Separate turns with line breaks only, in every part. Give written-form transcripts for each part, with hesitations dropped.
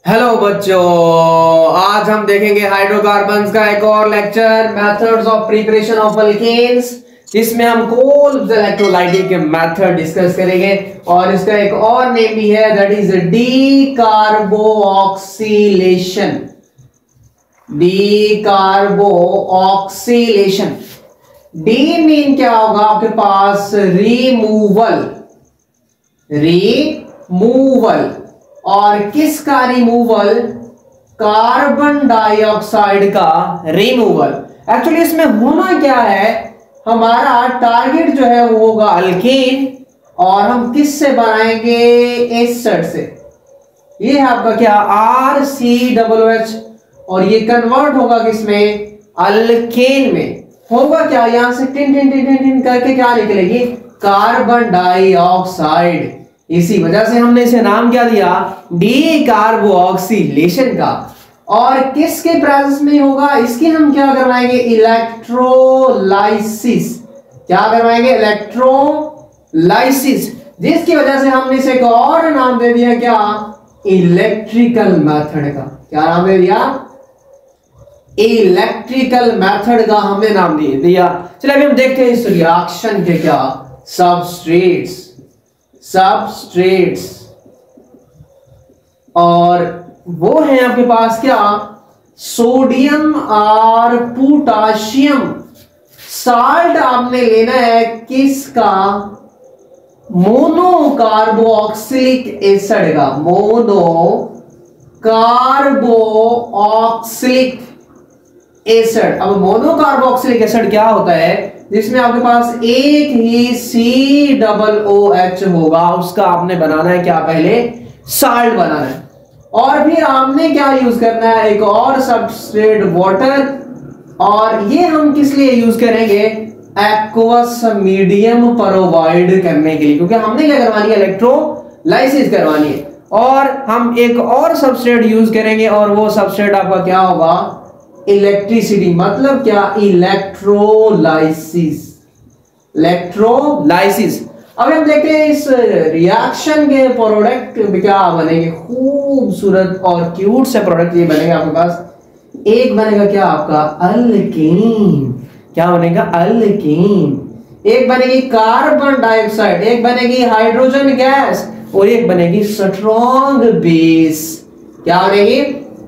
Hello बच्चों, आज हम देखेंगे हाइड्रोकार्बन्स का एक और lecture, methods of preparation of alkanes. इसमें हम कोल्ब इलेक्ट्रोलाइटिक के मेथड डिस्कस करेंगे और इसका एक और नेम भी है, that is decarboxylation. Decarboxylation, de mean क्या होगा आपके पास? रिमूवल। रिमूवल, और किसका रिमूवल? कार्बन डाइऑक्साइड का रिमूवल। एक्चुअली इसमें होना क्या है, हमारा टारगेट जो है वो होगा अल्केन, और हम किससे बनाएंगे? एसिड से। ये है आपका क्या? RCOOH, और ये कन्वर्ट होगा किसमें? अल्केन में। होगा क्या? यहां से tin tin tin tin tin करके क्या निकलेगी? Carbon dioxide. इसी वजह से हमने इसे नाम क्या दिया? डीकार्बोऑक्सीलेशन का। और किसके प्रेजेंस में होगा? इसकी हम क्या करवाएंगे? इलेक्ट्रोलाइसिस। क्या करवाएंगे? इलेक्ट्रोलाइसिस, जिसकी वजह से हमने इसे एक और नाम दे दिया, क्या? इलेक्ट्रिकल मेथड का। क्या नाम दे दिया? इलेक्ट्रिकल मेथड का हमने नाम दे दिया। चलिए अभी हम देखते हैं इस रिएक्शन के क्या सबस्ट्रेट्स। और वो है आपके पास क्या? सोडियम और पोटाशियम। साल्ट आपने लेना है किसका? मोनोकार्बोऑक्सिलिक एसिड का। मोनोकार्बोऑक्सिलिक एसिड। अब मोनोकार्बोऑक्सिलिक एसिड क्या होता है? जिसमें आपके पास एक ही COOH होगा, उसका आपने बनाना है क्या? पहले साल्ट बनाना है, और फिर आपने क्या यूज करना है? एक और सबस्ट्रेट वाटर। और ये हम किस लिए यूज करेंगे? एक्वस मीडियम प्रोवाइड करने के लिए, क्योंकि हमने क्या करवानी है? इलेक्ट्रोलाइसिस करवानी है। और हम एक और सबस्ट्रेट यूज करेंगे, और वो सबस्ट्रेट आपका क्या होगा? इलेक्ट्रिसिटी। मतलब क्या? इलेक्ट्रोलाइसिस। इलेक्ट्रोलाइसिस। अब हम देखते हैं इस रिएक्शन के प्रोडक्ट क्या बनेंगे। खूबसूरत और क्यूट से प्रोडक्ट ये बनेगा आपके पास। एक बनेगा क्या आपका? अल्केन। क्या बनेगा? अल्केन। एक बनेगी कार्बन डाइऑक्साइड, एक बनेगी हाइड्रोजन गैस, और एक बनेगी स्ट्रॉन्ग बेस। क्या बनेगी?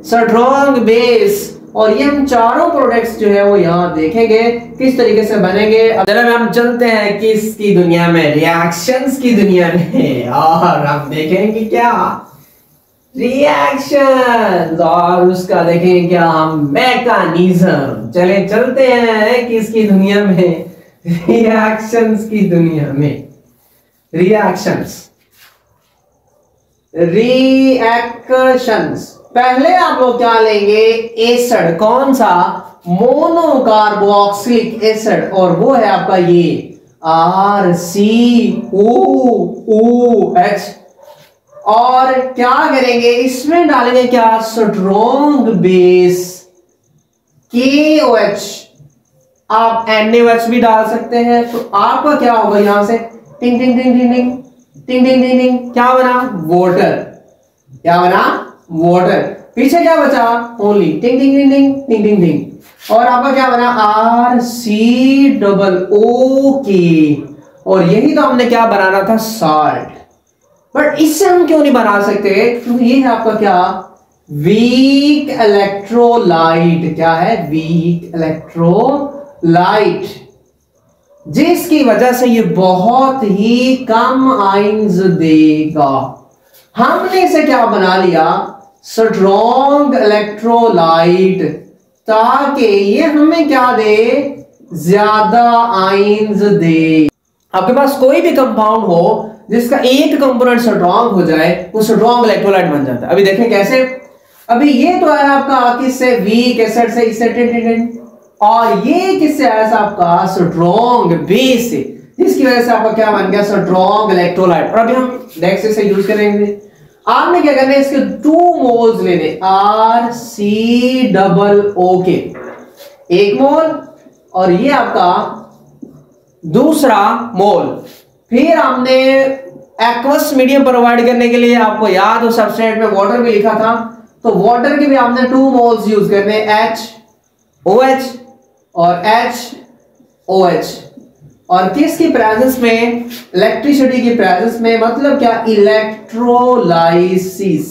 Strong base. और ये हम चारों प्रोडक्ट्स जो है वो यहाँ देखेंगे किस तरीके से बनेंगे। अब हम चलते हैं किसकी दुनिया में? रिएक्शंस की दुनिया में, और हम देखेंगे क्या? रिएक्शंस, और उसका देखेंगे क्या? हम मैकेनिज्म। चले चलते हैं किसकी दुनिया में? रिएक्शंस की दुनिया में। रिएक्शंस। पहले आप लोग क्या लेंगे? एसिड। कौन सा? मोनोकार्बोऑक्सिलिक एसिड, और वो है आपका ये RCOOH। और क्या करेंगे? इसमें डालेंगे क्या? Strong base KOH। आप NaOH भी डाल सकते हैं। तो आपका क्या होगा? यहां से टिंग टिंग टिंग टिंग टिंग टिंग टिंग टिंग टिंग, क्या बना? वाटर। क्या बना? वाटर। पीछे क्या बचा? ओनली टिंग टिंग टिंग टिंग टिंग टिंग टिंग। और आपका क्या बना? RCOOK। और यही तो हमने क्या बनाना था? साल्ट। बट इससे हम क्यों नहीं बना सकते? क्योंकि ये है आपका क्या? Weak electrolyte. क्या है? वीक इलेक्ट्रोलाइट, जिसकी वजह से ये बहुत ही कम आयंस देगा। हमने इसे क्या बना लिया? स्ट्रॉन्ग इलेक्ट्रोलाइट, ताकि ये हमें क्या दे? ज्यादा आयंस दे। आपके पास कोई भी कंपाउंड हो जिसका एक कंपोनेंट स्ट्रॉन्ग हो जाए, वो स्ट्रॉन्ग इलेक्ट्रोलाइट बन जाता है। अभी देखें कैसे। अभी ये तो है आपका किससे? वीक एसिड से, इससे और ये किससे आया? आपका स्ट्रॉन्ग बेस से, जिसकी वजह से आपका क्या बन गया? Strong electrolyte. और अभी हम नेक्स्ट से यूज करेंगे। आपने क्या करना है? इसके 2 मोल्स लेने, RCOOK, 1 मोल, और ये आपका दूसरा मोल। फिर हमने एक्वस मीडियम प्रोवाइड करने के लिए, आपको याद हो सबस्ट्रेट में वाटर भी लिखा था, तो वाटर के भी आपने 2 मोल्स यूज करने, HOH और HOH, और किसकी प्रेजेंस में, इलेक्ट्रिसिटी की प्रेजेंस में, मतलब क्या, इलेक्ट्रोलाइसिस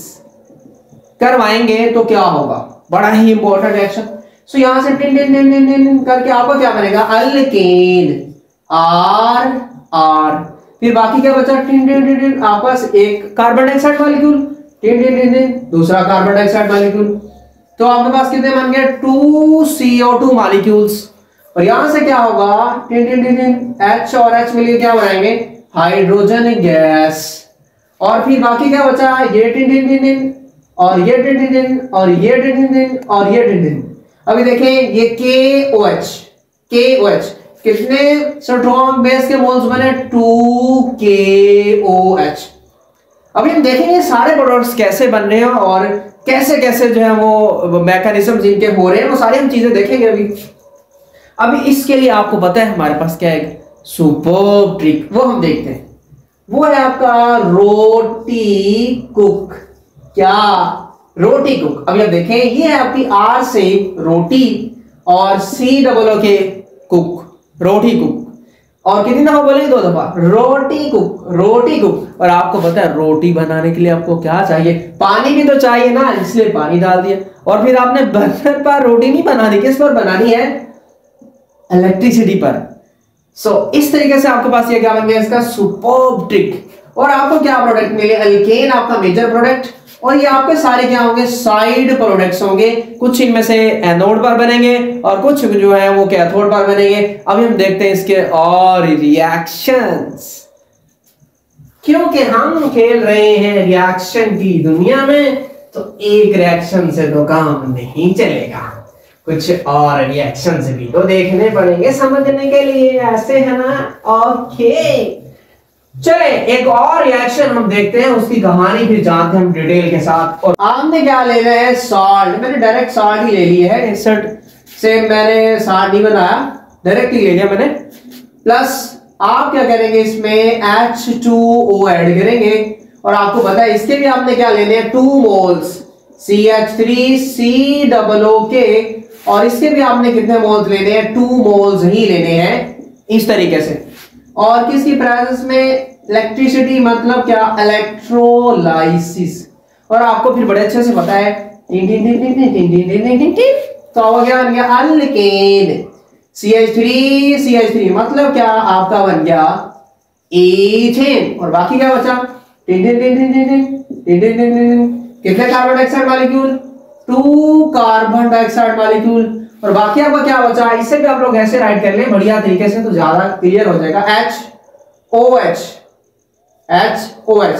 करवाएंगे तो क्या होगा, बड़ा ही इंपॉर्टेंट रिएक्शन। सो यहां से tin tin tin tin tin करके आपका क्या बनेगा, अल्केन, R, फिर बाकी क्या बचा, टिन टिन टिन टिन, आपस एक carbon dioxide molecule, tin tin tin tin, दूसरा कार्बन डाइऑक्साइड मॉलिक्यूल, तो आपके पास कितने बन गए, 2 CO2 मॉलिक्यूल्स। और यहां से क्या होगा, tin tin tin tin, H और H मिलकर क्या बनाएंगे, हाइड्रोजन गैस। और फिर बाकी क्या बचा, ये टिन टिन टिन टिन, और ये टिन टिन टिन, और ये टिन टिन टिन, और ये टिन टिन। अभी देखें ये KOH कितने स्ट्रॉन्ग बेस के मोल्स बने, 2 KOH। अभी हम देखेंगे सारे प्रोडक्ट्स कैसे बन रहे हैं और कैसे कैसे जो है वो मैकेनिज्म जिनके हो रहे हैं, वो सारी हम चीजें देखेंगे। अभी इसके लिए आपको पता है हमारे पास क्या है, सुपर्ब ट्रिक, वो हम देखते हैं। वो है आपका रोटी कुक। क्या, रोटी कुक। अभी आप देखें, ये है आपकी R से रोटी और COO कुक, रोटी कुक। और कितनी दफा बोलेंगे, 2 दफा, रोटी कुक, रोटी कुक। और आपको पता है रोटी बनाने के लिए आपको क्या चाहिए, पानी भी तो चाहिए ना, इसलिए पानी डाल दिया। और फिर आपने बर्नर पर रोटी नहीं बनानी, किस पर बनानी है, इलेक्ट्रिसिटी पर। सो इस तरीके से आपके पास ये क्या बन गया, इसका सुपर्ब ट्रिक। और आपको क्या प्रोडक्ट मिले, अल्केन आपका मेजर प्रोडक्ट, और ये आपके सारे क्या होंगे, साइड प्रोडक्ट्स होंगे। कुछ इनमें से एनोड पर बनेंगे और कुछ जो है वो कैथोड पर बनेंगे। अभी हम देखते हैं इसके और रिएक्शंस, क्योंकि हम खेल रहे हैं रिएक्शन की दुनिया में, तो एक रिएक्शन से तो काम नहीं चलेगा, कुछ और रिएक्शन भी तो देखने पड़ेंगे समझने के लिए, ऐसे है ना। ओके, चले एक और रिएक्शन हम देखते हैं, उसकी कहानी फिर जानते हैं हम डिटेल के साथ। और आपने क्या ले रहे हैं, सॉल्ट। मैंने डायरेक्ट सॉल्ट ही ले ली है, इंसर्ट से मैंने सॉल्ट नहीं बनाया, डायरेक्ट ही ले लिया मैंने। प्लस आप क्या करेंगे, इसमें H2O ऐड करेंगे। और आपको पता है इसके भी आपने क्या लेने हैं, 2 मोल्स CH3COO, और इसके भी आपने कितने मोल्स लेने हैं, 2 मोल्स ही लेने हैं, इस तरीके से। और किसकी प्रेजेंस में, इलेक्ट्रिसिटी, मतलब क्या, इलेक्ट्रोलाइसिस। और आपको फिर बड़े अच्छे से पता है, तो हो गया, बन गया अल्केन, CH3 मतलब क्या, आपका बन गया एथेन। और बाकी क्या बचा, कितने carbon dioxide molecule, 2 carbon dioxide molecule. और बाकी आपका क्या बचा, इससे भी आप लोग ऐसे राइट कर लें बढ़िया तरीके से, तो ज्यादा क्लियर हो जाएगा, HOH।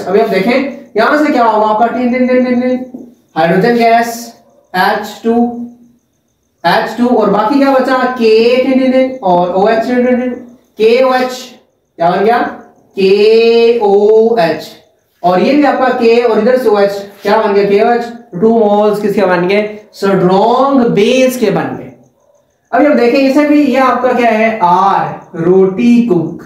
अभी आप देखें यहां से क्या होगा आपका, हाइड्रोजन गैस, H2, और बाकी क्या बचा, K और OH, KOH क्या बन गया, KOH। और ये भी आपका K और इधर से OH क्या बन गया, KOH। 2 मोल्स किसके बन गए, स्ट्रॉन्ग बेस के बन गए। अभी हम देखें इसे भी, ये आपका क्या है, R, रोटी कुक।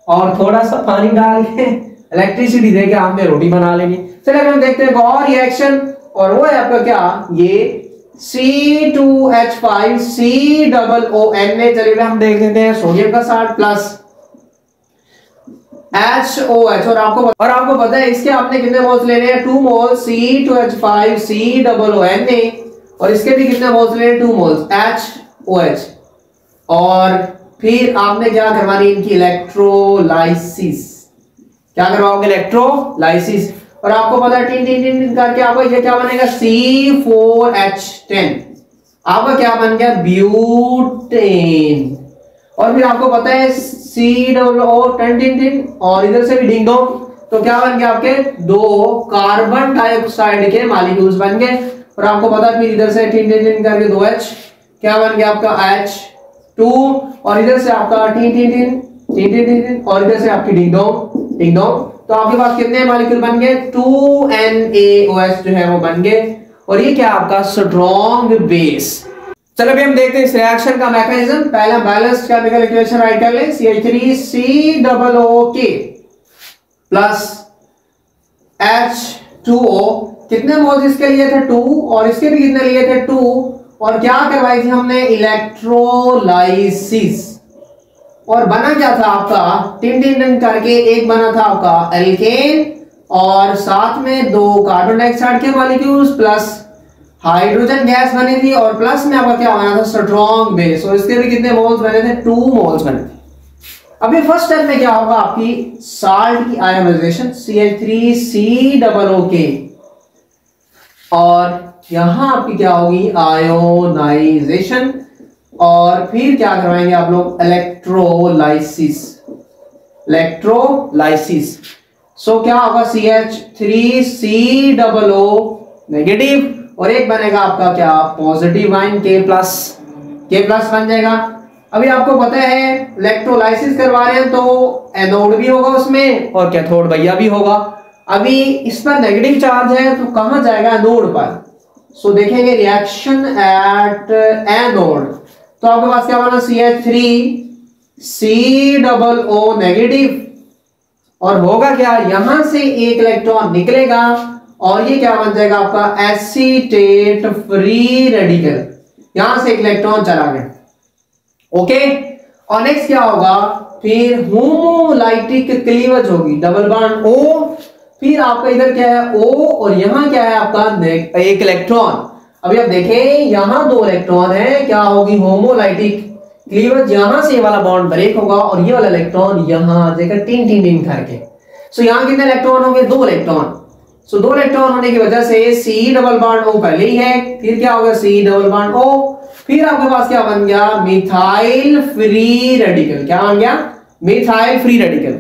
और थोड़ा सा पानी डाल के इलेक्ट्रिसिटी देके आपने रोटी बना लेनी। चलिए हम देखते हैं और रिएक्शन, और वो है आपका क्या, ये C2H5COONA। चलिए हम देख लेते हैं, सोडियम का साल्ट प्लस HOH। और आपको पता है इसके आपने कितने मोल्स लेने हैं, 2 मोल्स C2H5COONA, और इसके भी कितने मोल्स लेने हैं, 2 मोल्स HOH। और फिर आपने क्या करवानी, इनकी इलेक्ट्रोलाइसिस। क्या करवाओगे, इलेक्ट्रोलाइसिस। और आपको पता है टिन टिन टिन करके आपको ये क्या बनेगा, C4H10, आपका क्या बन गया, ब्यूटेन। और फिर आपको पता है COO टिन टिन टिन, और इधर से भी डिंग डोंग, तो क्या बन गया, आपके 2 कार्बन डाइऑक्साइड के मॉलिक्यूल्स बन गए। और आपको पता है फिर इधर से टिन टिन टिन करके 2H क्या बन गया, आपका H2, और इधर से आपका टिन टिन टिन, और इधर से आपकी डिंग डोंग। तो आपके पास कितने मॉलिक्यूल बन गए, 2NaOH जो है वो बन गए। और ये क्या आपका स्ट्रॉन्ग बेस। चलो अभी हम देखते हैं इस रिएक्शन का मैकेनिज्म। पहला बैलेंस्ड केमिकल इक्वेशन राइट कर लें, CH3COO प्लस H2O कितने मोल्स इसके लिए थे 2 और इसके भी कितने लिए थे 2 और क्या करवाई थी हमने इलेक्ट्रोलाइसिस और बना क्या था आपका टिन टिन टिन करके एक बना था आपका एल्केन और साथ में 2 कार्बन डाइऑक्साइड के मॉलिक्यूल्स प्लस हाइड्रोजन गैस बनी थी और प्लस में आपका क्या बना था स्ट्रॉन्ग बेस और इसके भी कितने मोल्स बने थे 2 मोल्स बने थे। अभी फर्स्ट स्टेप में क्या होगा आपकी साल्ट की आयोनाइजेशन CH3COO और यहां आपकी क्या होगी आयोनाइजेशन और फिर क्या करवाएंगे आप लोग इलेक्ट्रोलाइसिस सो क्या होगा CH3COO नेगेटिव और एक बनेगा आपका क्या पॉजिटिव आयन K प्लस बन जाएगा। अभी आपको पता है इलेक्ट्रोलाइसिस करवा रहे हैं तो एनोड भी होगा उसमें और कैथोड भैया भी होगा। अभी इस पर नेगेटिव चार्ज है तो कहां जाएगा एनोड पर। सो देखेंगे रिएक्शन एट एनोड तो आपके पास क्या बना CH3COO नेगेटिव और होगा क्या यहां से एक इलेक्ट्रॉन निकलेगा और ये क्या बन जाएगा आपका एसीटेट फ्री रेडिकल, यहां से एक इलेक्ट्रॉन चला गया। ओके और नेक्स्ट क्या होगा फिर होमोलाइटिक क्लीवेज होगी डबल बॉन्ड O फिर आपका इधर क्या है O और यहां क्या है आपका एक इलेक्ट्रॉन। अभी आप देखें यहां 2 इलेक्ट्रॉन है क्या होगी होमोलाइटिक क्लीवेज, यहां से ये वाला बॉन्ड ब्रेक होगा और ये वाला इलेक्ट्रॉन यहां आ जाएगा टिन टिन टिन करके। सो यहां कितने इलेक्ट्रॉन होंगे 2 इलेक्ट्रॉन। सो 2 इलेक्ट्रॉन होने की वजह से C डबल बॉन्ड O पहले ही है फिर क्या होगा C डबल बॉन्ड O फिर आपके पास क्या बन गया मिथाइल फ्री रेडिकल। क्या बन गया मिथाइल फ्री रेडिकल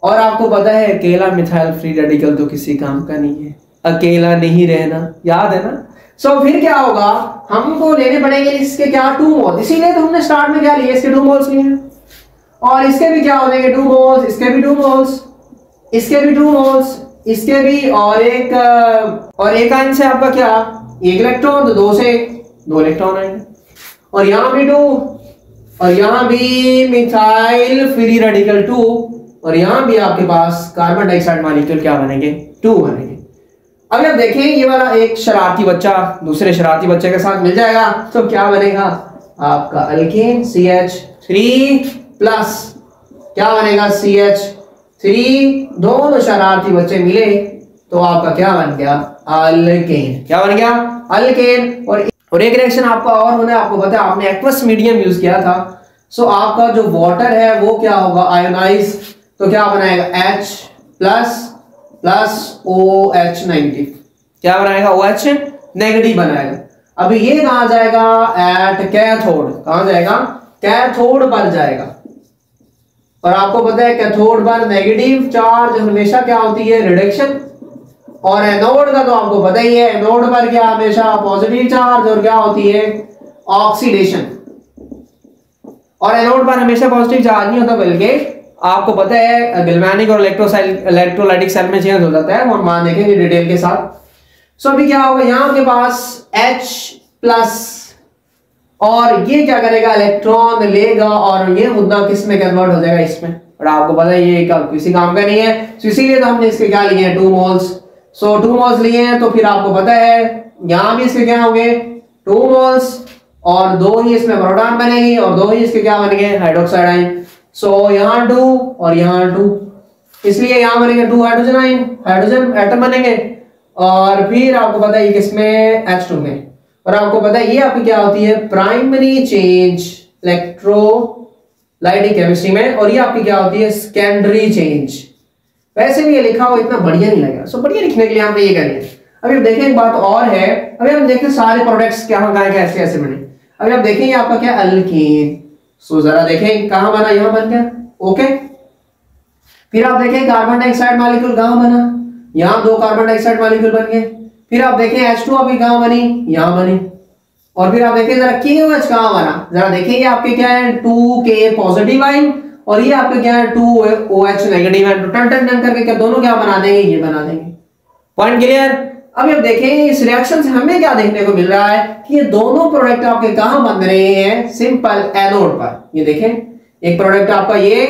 और आपको पता है अकेला मिथाइल फ्री रेडिकल तो किसी काम का नहीं है, अकेला नहीं रहना, याद है ना। सो फिर क्या होगा हमको लेने पड़ेंगे इसके क्या 2 मोल्स, इसीलिए तो हमने स्टार्ट में क्या लिए इसके 2 मोल्स लिए और इसके भी क्या हो जाएंगे 2 मोल्स, इसके भी 2 मोल्स, इसके भी 2 मोल्स, इसके भी और एक आयन से आपका क्या एक इलेक्ट्रॉन तो 2 से 2 इलेक्ट्रॉन आएंगे और यहां भी 2 और यहां भी मिथाइल फ्री रेडिकल 2 और यहां भी आपके पास कार्बन डाइऑक्साइड मॉलिक्यूल क्या बनेंगे 2 बनेंगे। अगर आप देखें ये वाला एक शरारती बच्चा दूसरे शरारती बच्चे के साथ मिल जाएगा तो क्या बनेगा आपका अल्केन CH3 प्लस क्या बनेगा CH3 दोनों शरारती बच्चे मिले तो आपका क्या बन गया अल्केन। क्या बन गया अल्केन और एक रिएक्शन आपका और होना आपको पता है आपने एक्वस मीडियम यूज किया था। सो आपका जो वाटर है वो क्या होगा आयोनाइज तो क्या बनाएगा H प्लस OH नेगेटिव। क्या बनाएगा OH नेगेटिव बनाएगा। अभी ये कहां जाएगा एट कैथोड, कहां जाएगा कैथोड पर जाएगा और आपको पता है कैथोड पर नेगेटिव चार्ज हमेशा क्या होती है रिडक्शन और एनोड का तो आपको पता ही है एनोड पर क्या हमेशा पॉजिटिव चार्ज और क्या होती है ऑक्सीडेशन और एनोड पर हमेशा पॉजिटिव चार्ज नहीं होता बल्कि आपको पता है गैल्वेनिक और इलेक्ट्रोलाइटिक सेल में चेंज हो जाता है, हम वहां देखेंगे डिटेल के साथ। सो अभी क्या होगा यहाँ के पास H प्लस और ये क्या करेगा इलेक्ट्रॉन लेगा और ये मुद्दा किस में कन्वर्ट हो जाएगा इसमें और आपको पता है ये किसी काम का नहीं है तो इसीलिए तो हमने इसके क्या लिए हैं 2 मोल्स। सो 2 मोल्स लिए हैं तो फिर आपको पता है यहां भी इसके क्या होंगे 2 मोल्स और 2 ही इसमें प्रोटॉन बनेगी और 2 ही इसके क्या बनेंगे हाइड्रोक्साइड आयन। सो यहाँ 2 और यहाँ 2 इसलिए यहां बनेंगे 2 हाइड्रोजन आयन हाइड्रोजन एटम बनेंगे और फिर आपको पता है किसमें H2 में और आपको पता है ये आपकी क्या होती है प्राइमरी चेंज इलेक्ट्रोलाइटिक केमिस्ट्री में और ये आपकी क्या होती है सेकेंडरी चेंज। वैसे भी ये लिखा हो इतना बढ़िया नहीं लगेगा। सो बढ़िया लिखने के लिए हमने ये करेंगे। अभी आप देखें एक बात और है अभी हम देखते सारे प्रोडक्ट्स क्या कैसे कैसे बने। अभी आप देखेंगे आपका क्या अल्कीन। सो जरा देखें कहां बना यहां बन गया ओके। फिर आप देखें कार्बन डाइऑक्साइड मॉलिक्यूल कहां बना यहां 2 कार्बन डाइऑक्साइड मॉलिक्यूल बन गए। फिर आप देखें H2 अभी कहां बनी यहां बनी और फिर आप देखें जरा KOH कहां बना जरा देखेंगे आपके क्या है 2K पॉजिटिव आयन और ये आपके क्या है 2OH नेगेटिव आयन तो टन टन टन करके क्या दोनों क्या बना देंगे ये बना देंगे। Point clear. अभी अब देखें इस रिएक्शन से हमें क्या देखने को मिल रहा है कि ये दोनों प्रोडक्ट आपके कहां बन रहे हैं सिंपल एनोड पर। ये देखें एक प्रोडक्ट आपका ये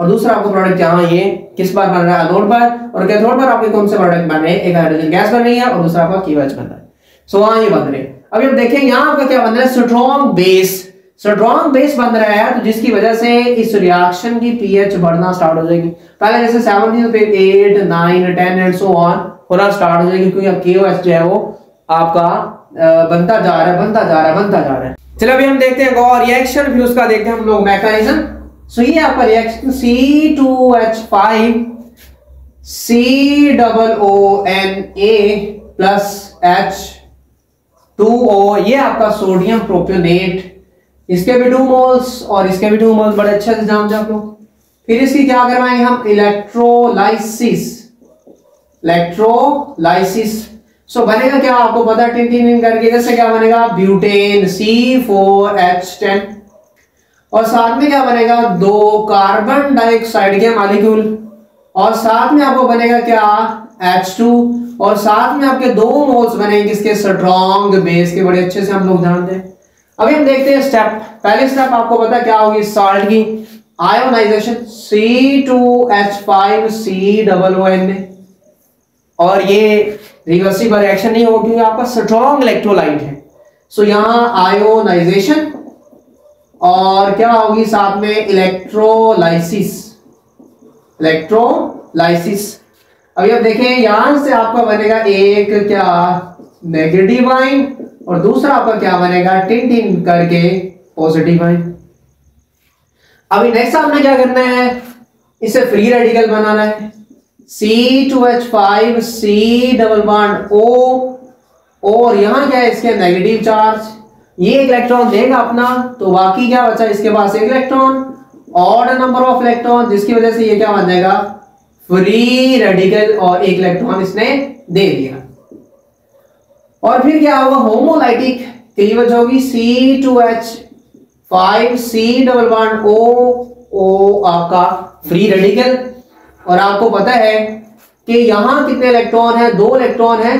और दूसरा आपको प्रोडक्ट यहाँ ये किस बार बन रहा है, एनोड पर, और कैथोड पर आपके कौन से प्रोडक्ट बन रहे हैं, एक हाइड्रोजन गैस बन रही है और दूसरा आपका KOH बन रहा है। सो वहां ये बन रहे हैं। अभी हम देखें यहाँ आपका क्या बन रहा है, स्ट्रॉन्ग बेस बन रहा है, तो जिसकी वजह से इस रिएक्शन की पीएच बढ़ना स्टार्ट हो जाएगी। पहले जैसे 7 थी तो फिर 8 9 10 एंड सो ऑन होना स्टार्ट हो जाएगी, क्योंकि अब KOH जो है वो आपका बनता जा रहा है। चलो अभी हम देखते हैं गो रिएक्शन, फिर उसका देखते हैं हम लोग मैकेनिज्म। सो ये आपका reaction C2H5 COONA plus H2O, ये आपका सोडियम प्रोपियोनेट, इसके भी 2 मोल्स और इसके भी 2 मोल्स, बड़े अच्छे से जान जाओ। फिर इसकी क्या करवाएंगे हम, इलेक्ट्रोलाइसिस। सो बनेगा क्या आपको पता है, टिन करके, जैसे क्या बनेगा, ब्यूटेन C4H10, और साथ में क्या बनेगा, 2 कार्बन डाइऑक्साइड के मॉलिक्यूल, और साथ में आपको बनेगा क्या, H2, और साथ में आपके 2 मोल्स बनेंगे इसके स्ट्रॉन्ग बेस के, बड़े अच्छे से हम लोग जानते हैं। अभी हम देखते हैं स्टेप। पहले स्टेप आपको पता क्या होगी, साल्ट की आयोनाइजेशन, C2H5 COONA, और ये रिवर्सिबल रिएक्शन नहीं होगी क्योंकि आपका स्ट्रॉन्ग इलेक्ट्रोलाइट है। सो यहां आयोनाइजेशन और क्या होगी साथ में, इलेक्ट्रोलाइसिस। अभी आप देखें यहां से आपका बनेगा एक क्या, नेगेटिव आयन, और दूसरा आपका क्या बनेगा, टिन करके पॉजिटिव आयन। अभी नेक्स्ट आपने क्या करना है, इसे फ्री रेडिकल बनाना है, C2H5 C double bond O, और यहां क्या है इसके नेगेटिव चार्ज, ये एक इलेक्ट्रॉन देगा अपना, तो बाकी क्या बचा इसके पास, एक electron, odd number of electron, जिसकी वजह से ये क्या बन जाएगा, फ्री रेडिकल, और एक इलेक्ट्रॉन इसने दे दिया। और फिर क्या होगा, होमोलाइटिक क्लीवेज होगी, C2H5 C double bond O आपका फ्री रेडिकल, और आपको पता है कि यहां कितने इलेक्ट्रॉन है, 2 इलेक्ट्रॉन है।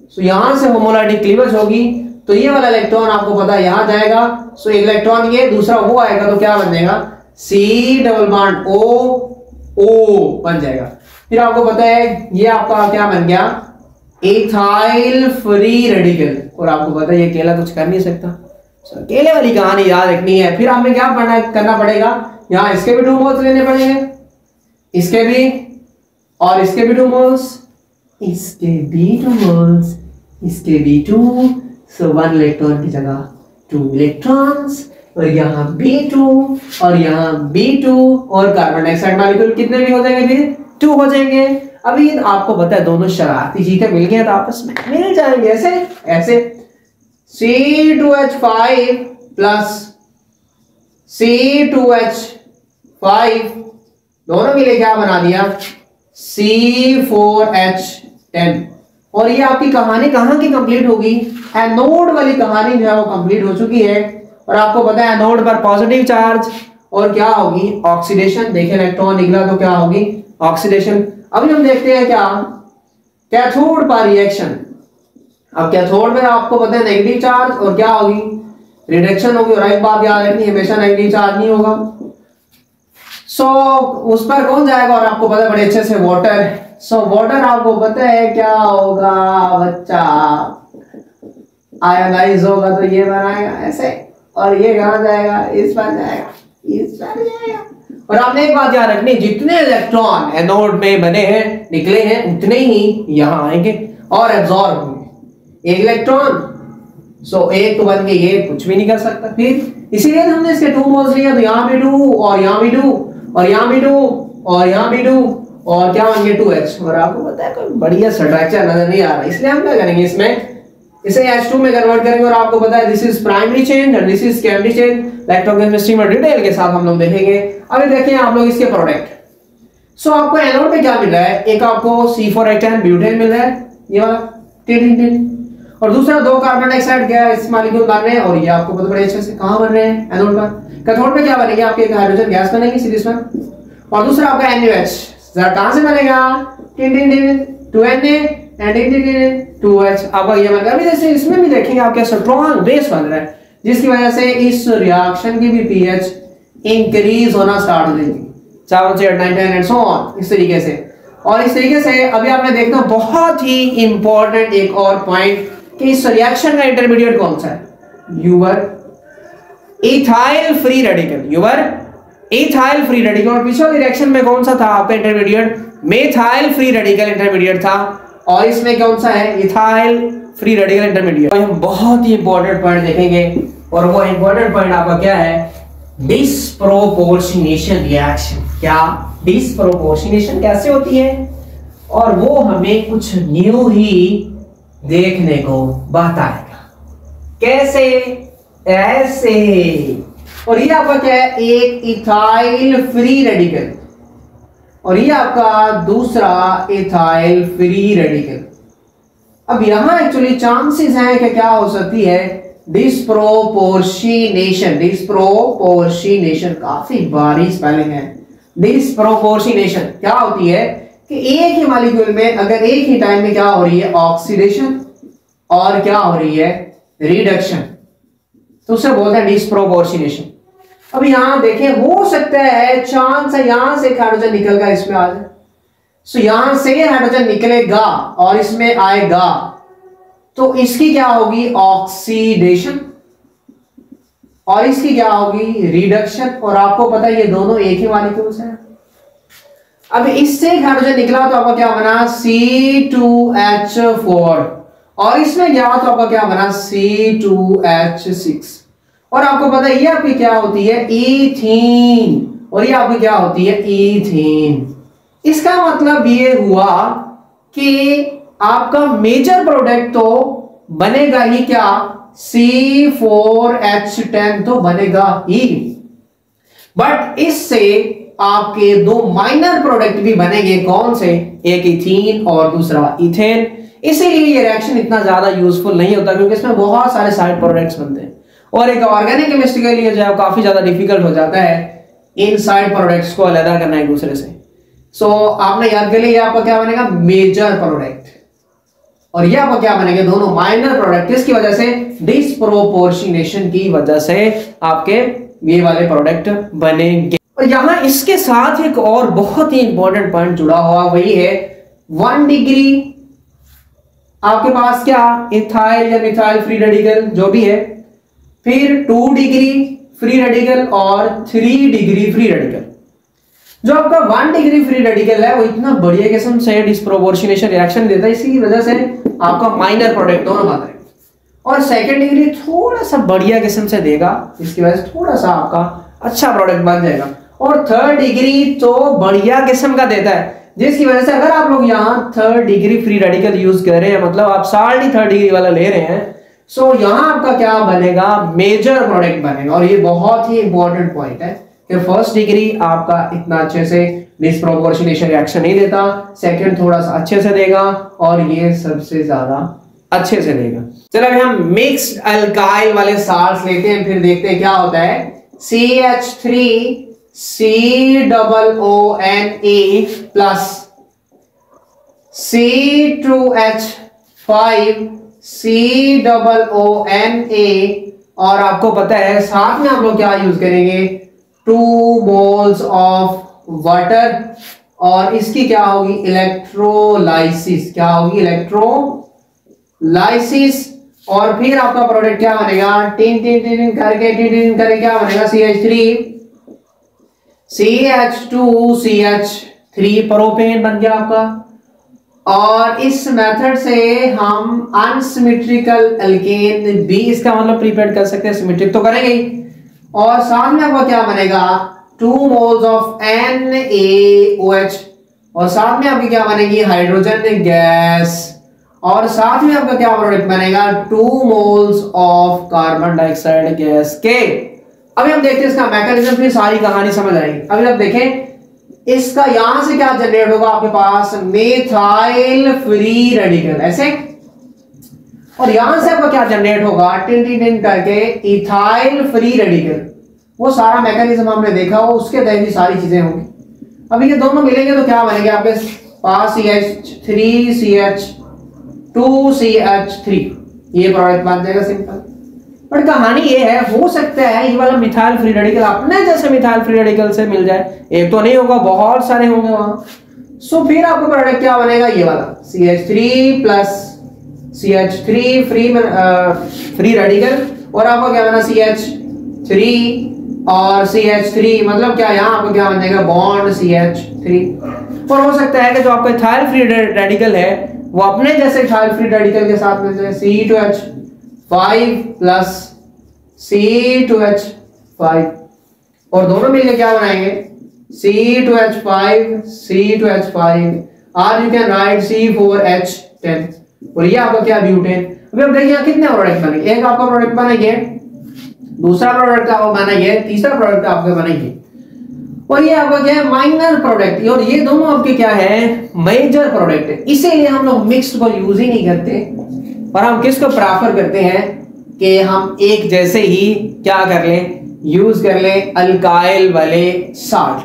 सो यहां से होमोलाइटिक क्लीवेज होगी, तो ये वाला इलेक्ट्रॉन आपको पता है यहां जाएगा, सो एक इलेक्ट्रॉन ये, दूसरा वो आएगा, तो क्या बन जाएगा, C डबल बॉन्ड O बन जाएगा। फिर आपको पता है ये आपका क्या बन गया, एथाइल फ्री रेडिकल, और आपको पता है ये अकेला कुछ कर नहीं सकता, अकेले वाली कहानी याद रखनी है। फिर हमें क्या करना पड़ेगा, यहाँ इसके भी 2 मोल्स लेने पड़ेंगे, इसके भी, और इसके भी 2 मोल्स, इसके भी 2 मोल्स, इसके भी 2, सो 1 इलेक्ट्रॉन की जगह 2 इलेक्ट्रॉन्स, और यहाँ B2 और यहाँ B2, और कार्बन डाइऑक्साइड मॉलिक्यूल कितने भी हो जाएंगे, फिर 2 हो जाएंगे। अभी आपको पता है दोनों शरारती चीजें मिल गए तो आपस में मिल जाएंगे, ऐसे C2H5 प्लस C2H5 दोनों मिले क्या बना दिया, C4H10। और ये आपकी कहानी कहां की कंप्लीट होगी, एनोड वाली कहानी जो है वो कंप्लीट हो चुकी है। और आपको पता है एनोड पर पॉजिटिव चार्ज, और क्या होगी, ऑक्सीडेशन। देखें इलेक्ट्रॉन निकला तो क्या होगी, ऑक्सीडेशन। अभी हम देखते हैं क्या, कैथोड पर रिएक्शन। अब कैथोड में आपको पता है नेगेटिव चार्ज, और क्या होगी, रिडक्शन होगी। और एक बात याद रखनी, हमेशा नेगेटिव चार्ज नहीं होगा। सो उस पर कौन जाएगा, और आपको पता है बड़े अच्छे से, वाटर। सो वाटर आपको पता है क्या होगा बच्चा, आयोनाइज होगा तो ये बनाएगा ऐसे, और ये कहां जाएगा, इस पर जाएगा, इस पर जाएगा। और आपने एक बात याद रखनी, जितने इलेक्ट्रॉन एनोड में बने हैं, निकले हैं, उतने ही यहां आएंगे और एब्जॉर्ब होंगे। एक इलेक्ट्रॉन, सो एक तो बन के ये कुछ भी नहीं कर सकता। फिर इसीलिए हमने इसके 2 मोल्स लिया, तो यहां भी 2 और यहां भी 2 और यहां भी 2 और यहां भी 2, और क्या बन गया 2H। और आपको पता है कोई बढ़िया स्ट्रक्चर नजर नहीं आ रहा, इसलिए हम क्या करेंगे, इसमें इसे H2 में कन्वर्ट करेंगे। और आपको पता है this is primary chain and this is secondary chain. Electrochemistry में डिटेल के साथ हम लोग देखेंगे। अभी देखें आप लोग इसके प्रोडक्ट। सो आपको एनोड पे क्या मिल रहा है, एक आपको C4H10 ब्यूटेन मिल रहा है, ये वाला टिन, और दूसरा 2 कार्बन डाइऑक्साइड गैस मॉलिक्यूल बन रहे हैं। और ये आपको पता बड़े अच्छे से कहां बन रहे हैं, एनोड पर। कैथोड पे क्या बनेगी, आपके एक हाइड्रोजन गैस बनेगी सीरीज में, और दूसरा आपका NaOH। जरा कहां से बनेगा, टिन 2Na एंड 2H आपका ये बनेगा। अभी जैसे इसमें भी देखेंगे आपके स्ट्रॉन्ग बेस बन रहा है, जिसकी वजह से इस रिएक्शन की भी पीएच इंक्रीज होना स्टार्ट हो जाएगी। 7 से 8 9 10 एंड सो ऑन, इस तरीके से। और इस तरीके से अभी आपने देखना बहुत ही इंपॉर्टेंट एक और पॉइंट कि इस रिएक्शन का इंटरमीडिएट कौन सा है, your ethyl free radical, your ethyl free radical. और पिछले रिएक्शन में कौन सा था आपका intermediate, methyl free radical intermediate था, और इसमें कौन सा है, इथाइल फ्री रेडिकल इंटरमीडिएट। हम बहुत ही इंपॉर्टेंट पॉइंट देखेंगे, और वो इंपॉर्टेंट पॉइंट आपका क्या है, डिस्प्रोपोर्शनेशन रिएक्शन। क्या डिस्प्रोपोर्शनेशन कैसे होती है, और वो हमें कुछ न्यू ही देखने को बताएगा। कैसे, ऐसे। और ये आपका क्या है, एक इथाइल फ्री रेडिकल, और ये आपका दूसरा इथाइल फ्री रेडिकल। अब यहां एक्चुअली चांसेस हैं कि क्या हो सकती है, डिस्प्रोपोर्शनेशन। डिस्प्रोपोर्शनेशन काफी बारीक स्पेलिंग है। डिस्प्रोपोर्शनेशन क्या होती है कि एक ही मॉलिक्यूल में अगर एक ही टाइम में क्या हो रही है, ऑक्सीडेशन और क्या हो रही है, रिडक्शन, तो उसे बोलते हैं डिस्प्रोपोर्शनेशन। अब यहां देखें, हो सकता है चांस है यहां से हाइड्रोजन निकल कर इसमें आ जाए, सो यहां से हाइड्रोजन निकलेगा और इसमें आएगा, तो इसकी क्या होगी, ऑक्सीडेशन, और इसकी क्या होगी, रिडक्शन। और आपको पता है ये दोनों एक ही मॉलिक्यूल्स हैं। अब इससे हाइड्रोजन निकला तो आपका क्या बना, C2H4, और इसमें गया तो आपका क्या बना, C2H6। और आपको पता है ये आपकी क्या होती है, ईथीन, और ये आपकी क्या होती है, ईथीन। इसका मतलब ये हुआ कि आपका मेजर प्रोडक्ट तो बनेगा ही क्या, C4H10 तो बनेगा ही, बट इससे आपके दो माइनर प्रोडक्ट भी बनेंगे। कौन से, एक इथीन और दूसरा इथेन। इसीलिए ये रिएक्शन इतना ज्यादा यूजफुल नहीं होता, क्योंकि इसमें बहुत सारे साइड प्रोडक्ट्स बनते हैं, और एक ऑर्गेनिक केमिस्ट्री के लिए जो है काफी ज्यादा डिफिकल्ट हो जाता है इन साइड प्रोडक्ट्स को अलग करना एक दूसरे से। सो आपने याद कर लिया, आपका क्या बनेगा, मेजर प्रोडक्ट, और ये आपका क्या बनेंगे, दोनों माइनर प्रोडक्ट। किसकी वजह से, डिस्प्रोपोर्शनेशन की वजह से आपके ये वाले प्रोडक्ट बनेंगे। और यहां इसके साथ एक और बहुत ही इंपॉर्टेंट पॉइंट जुड़ा हुआ, वही है 1 डिग्री आपके पास क्या, इथाइल या मिथाइल फ्री रेडिकल जो भी है, फिर 2 डिग्री फ्री रेडिकल और 3 डिग्री फ्री रेडिकल। जो आपका 1 डिग्री फ्री रेडिकल है वो इतना बढ़िया किस्म से डिस्प्रोपोर्शनेशन रिएक्शन देता है, इसी वजह से आपका माइनर प्रोडक्ट दोनों बन रहे हैं। और सेकंड डिग्री थोड़ा सा बढ़िया किस्म से देगा, इसकी वजह से थोड़ा सा आपका अच्छा प्रोडक्ट बन जाएगा। और थर्ड डिग्री तो बढ़िया किस्म का देता है, जिसकी वजह से अगर आप लोग यहाँ third degree free radical use कर रहे हैं, मतलब आप साल्ट ही थर्ड डिग्री वाला ले रहे हैं, सो यहां आपका क्या बनेगा, मेजर प्रोडक्ट बनेगा। और ये बहुत ही इंपॉर्टेंट पॉइंट है कि फर्स्ट डिग्री आपका इतना अच्छे से डिस्प्रोपोर्शनेशन रिएक्शन नहीं देता, सेकंड थोड़ा सा अच्छे से देगा, और ये सबसे ज्यादा अच्छे से देगा। चलो अभी हम मिक्स्ड अल्काइल वाले साल्ट्स लेते हैं, फिर देखते हैं क्या होता है। CH3COONA प्लस C2H5COONA, और आपको पता है साथ में हम लोग क्या यूज करेंगे, 2 मोल्स ऑफ वाटर, और इसकी क्या होगी, इलेक्ट्रोलाइसिस। क्या होगी, इलेक्ट्रोलाइसिस। और फिर आपका प्रोडक्ट क्या बनेगा, टिन टिन टिन करके क्या बनेगा, CH3CH2CH3 प्रोपेन बन गया आपका। और इस मेथड से हम अनसिमेट्रिकल एल्केन भी इसका मतलब प्रिपेयर कर सकते हैं, सिमेट्रिक तो करेंगे ही। और साथ में आपका क्या बनेगा, 2 मोल्स ऑफ NaOH, और साथ में आपकी क्या बनेगी, हाइड्रोजन गैस। और साथ में आपका क्या प्रोडक्ट बनेगा, 2 moles of carbon dioxide gas के। अभी हम देखते हैं इसका मैकेनिज्म, फिर सारी कहानी समझ आएगी। अभी आप देखें इसका यहां से क्या जनरेट होगा, आपके पास मेथाइल फ्री रेडिकल ऐसे, और यहां से आपका क्या जनरेट होगा, टिन टिन टिन करके इथाइल फ्री रेडिकल। वो सारा मैकेनिज्म हमने देखा हो, उसके तहत ही सारी चीजें होंगी। अभी ये दोनों मिलेंगे तो क्या बनेंगे आपके पास, CH3CH2CH3, ये प्रोडक्ट बन जाएगा सिंपल। बट कहानी ये है, हो सकता है ये वाला मिथाइल फ्री रेडिकल अपने जैसे मिथाइल फ्री रेडिकल से मिल जाए, एक तो नहीं होगा, बहुत सारे होंगे वहां। सो फिर आपका प्रोडक्ट क्या बनेगा, ये वाला CH3 plus CH3 free radical, और आपका क्या बना CH3 और CH3, मतलब क्या यहाँ आपको क्या बन जाएगा बॉन्ड CH3। और हो सकता है कि जो आपका इथाइल फ्री रेडिकल है वो अपने जैसे इथाइल फ्री रेडिकल के साथ मिल जाए, C2H5 प्लस C2H5, और दोनों मिलकर क्या बनाएंगे C2H5 और यू कैन राइट C4H10, और ये आपका क्या ब्यूटेन। अभी अब देखिए कितने प्रोडक्ट बनेंगे, एक आपका प्रोडक्ट बनेंगे, दूसरा प्रोडक्ट आपका बनेंगे, तीसरा प्रोडक्ट आपका बनेंगे, और ये आपका क्या है माइनर प्रोडक्ट, और ये दोनों आपके क्या है मेजर प्रोडक्ट है। इसीलिए हम लोग मिक्स्ड को यूज ही नहीं करते, और हम किसको प्रेफर करते हैं कि हम एक जैसे ही क्या कर लें, यूज कर लें अल्काइल वाले साल्ट।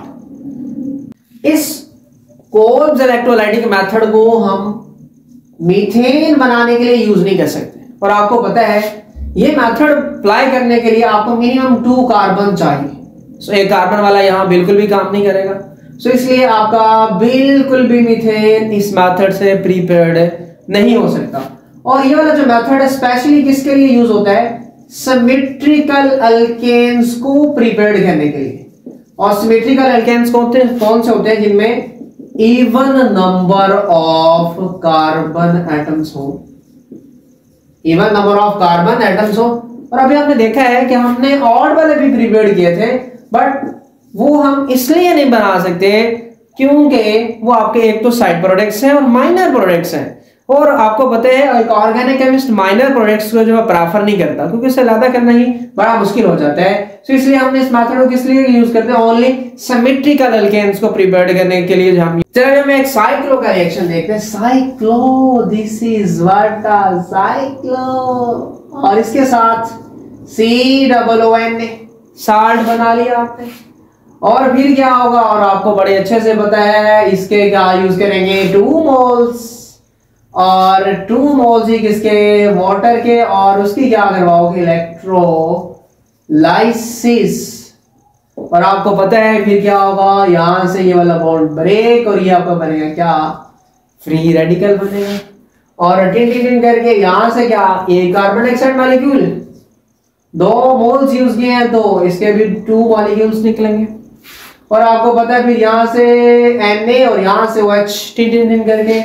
इस कोल्ब्स इलेक्ट्रोलाइटिक मेथड को हम मीथेन बनाने के लिए यूज नहीं कर सकते, और आपको पता है ये मेथड अप्लाई करने के लिए आपको मिनिमम 2 कार्बन चाहिए। सो एक कार्बन वाला यहां बिल्कुल भी काम नहीं करेगा, सो इसलिए आपका बिल्कुल भी मीथेन इस मेथड से प्रिपेयर्ड नहीं हो सकता। और ये वाला जो मेथड है स्पेशली किसके लिए यूज होता है, सिमेट्रिकल अल्केन्स को प्रिपेयर्ड करने के लिए। और सिमेट्रिकल अल्केन्स कौन से होते हैं, जिनमें even number of carbon atoms हो, even number of carbon atoms हो। और अभी आपने देखा है कि हमने ऑड वाले भी प्रिपेयर्ड किए थे, बट वो हम इसलिए नहीं बना सकते क्योंकि वो आपके एक तो साइड प्रोडक्ट्स हैं और माइनर प्रोडक्ट्स हैं, और आपको पता है एक ऑर्गेनिक केमिस्ट माइनर प्रोडक्ट्स को जो है प्रेफर नहीं करता, क्योंकि इससे ज्यादा करना ही बड़ा मुश्किल हो जाता है। तो इसलिए हमने इस मेथड को किस लिए यूज करते हैं, ओनली सिमेट्रिकल अल्केन्स को प्रिपेयर्ड करने के लिए। हम चलिए हम एक साइक्लो का रिएक्शन देखते हैं। Cyclo, this is what a cyclo, और इसके साथ COON साल्ट बना लिया आपने। और फिर क्या होगा, और आपको बड़े अच्छे से पता है इसके क्या यूज करेंगे 2 मोल्स, और 2 मोल्स ही किसके वाटर के, और उसकी क्या करवाओगे इलेक्ट्रोलाइसिस। और आपको पता है फिर क्या होगा, यहां से ये वाला बॉन्ड ब्रेक, और ये आपका बनेगा क्या फ्री रेडिकल बनेगा, और टिन करके यहां से क्या ये carbon dioxide molecule 2 moles use किए हैं तो इसके भी 2 मॉलिक्यूल्स निकलेंगे। और आपको पता है फिर यहां से Na और यहां से OH टिन करके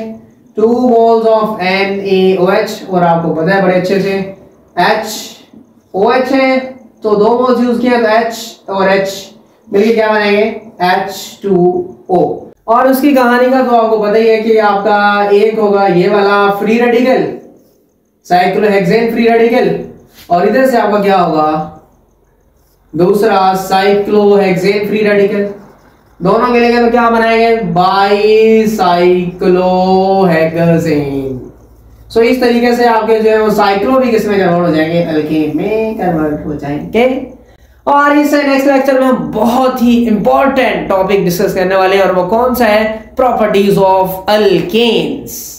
2 मोल्स ऑफ NaOH, और आपको पता है बड़े अच्छे से HOH है तो 2 मोल्स यूज किए तो H और H मिलके क्या बनेंगे H2O। और उसकी कहानी का तो आपको पता ही है कि आपका एक होगा ये वाला free radical cyclohexane free radical, और इधर से आपका क्या होगा दूसरा साइक्लोहेक्सेन फ्री रेडिकल, दोनों मिलेंगे तो क्या बनाएंगे बाईसाइक्लोहेक्सेन। सो इस तरीके से आपके जो है वो साइक्लो भी किसमें कन्वर्ट हो जाएंगे, अल्केन में कन्वर्ट हो जाएंगे। और इस नेक्स्ट लेक्चर में हम बहुत ही इंपॉर्टेंट टॉपिक डिस्कस करने वाले हैं, और वो कौन सा है, प्रॉपर्टीज ऑफ अल्केन्स।